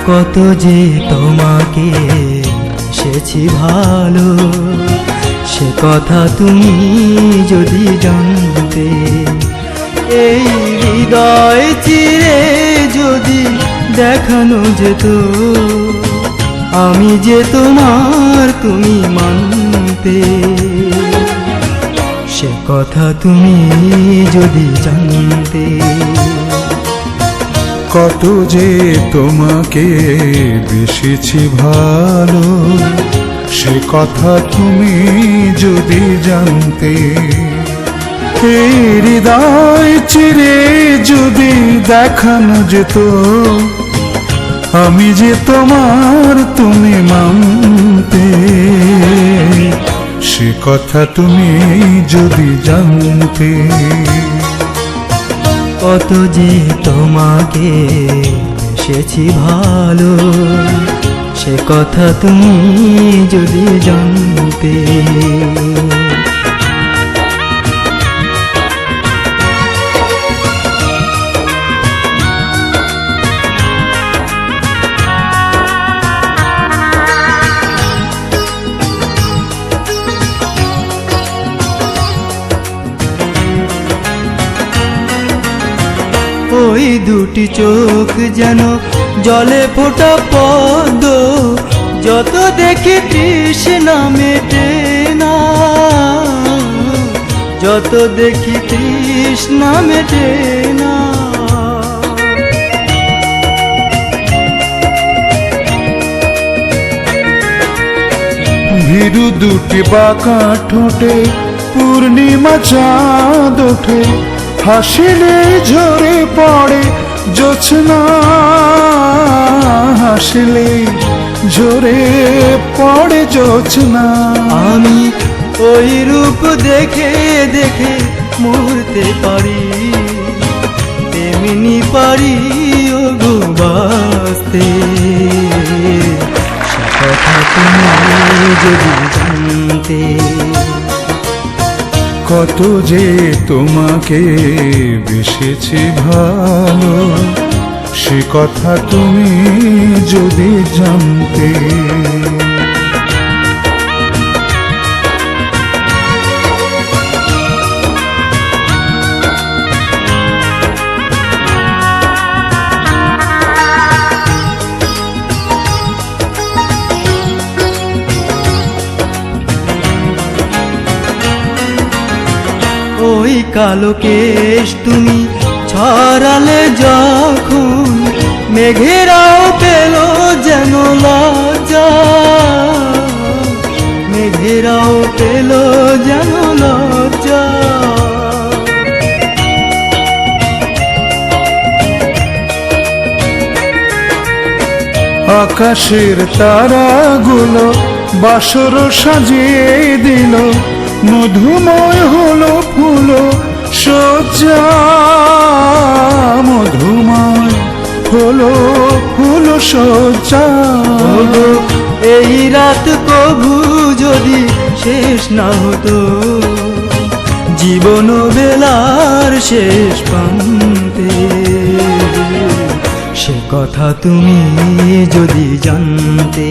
কত যে তোমাকে বেসেছি ভালো, সে কথা তুমি যদি জানতে। এই হৃদয় চিরে যদি দেখানো যেত, আমি যে তোমার তুমি মানতে। সে কথা তুমি যদি জানতে। কত যে তোমাকে বেসেছি ভালো, সে কথা তুমি যদি জানতে। এই হৃদয় চিরে যদি দেখানো যেত, আমি যে তোমার তুমি মানতে। সে কথা তুমি যদি জানতে। কত যে তোমাকে বেসেছি ভালো, সে কথা তুমি যদি জানতে। ওই দুটি চোখ যেন জলে ফোটা পদ্ম, যত দেখি তৃষ্ণা মেটে না, যত দেখি তৃষ্ণা মেটে না। ভীরু দুটি বাঁকা ঠোঁটে পূর্ণিমা চাঁদ ওঠে, হাসিলে ঝরে পড়ে জোছনা, হাসিলে ঝরে পড়ে জোছনা। আমি ওই রূপ দেখে দেখে মরতে পারি, তেমনি পারি ও গো বাঁচতে। সে কথা তুমি যদি জানতে। কত যে তোমাকে বেসেছি ভালো, সে কথা তুমি যদি জানতে। ওই কালো কেশ তুমি ছড়ালে যখন, মেঘেরাও পেল যেন লজ্জা, মেঘেরাও পেল যেন লজ্জা। আকাশের তারাগুলো বাসর সাজিয়ে দিল, মধুময় হলো ফুল সজ্জা, মধুময় হলো ফুল সজ্জা। এই রাত কবু যদি শেষ না হতো, জীবন বেলার শেষ প্রান্তে। সে কথা তুমি যদি জানতে।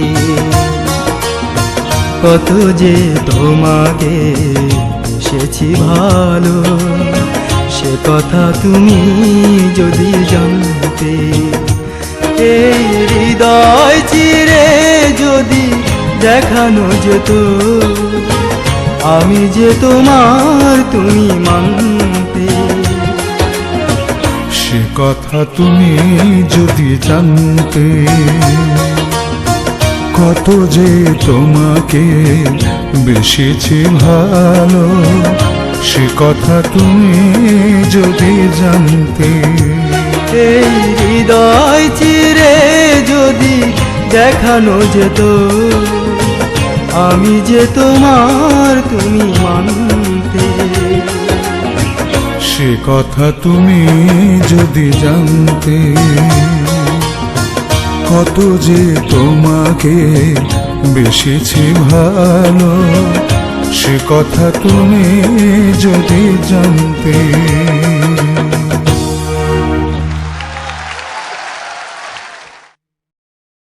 কত যে তোমাকে বেসেছি ভালো, সে কথা তুমি যদি জানতে। এই হৃদয় চিরে যদি দেখানো যেত, আমি যে তোমার তুমি মানতে। সে কথা তুমি যদি জানতে। কত যে তোমাকে বেসেছি ভালো, সে কথা তুমি যদি জানতে। এই হৃদয় চিরে যদি দেখানো যেত, আমি যে তোমার তুমি মানতে। সে কথা তুমি যদি জানতে। কত যে তোমাকে বেসেছি ভালো, সে কথা তুমি যদি জানতে।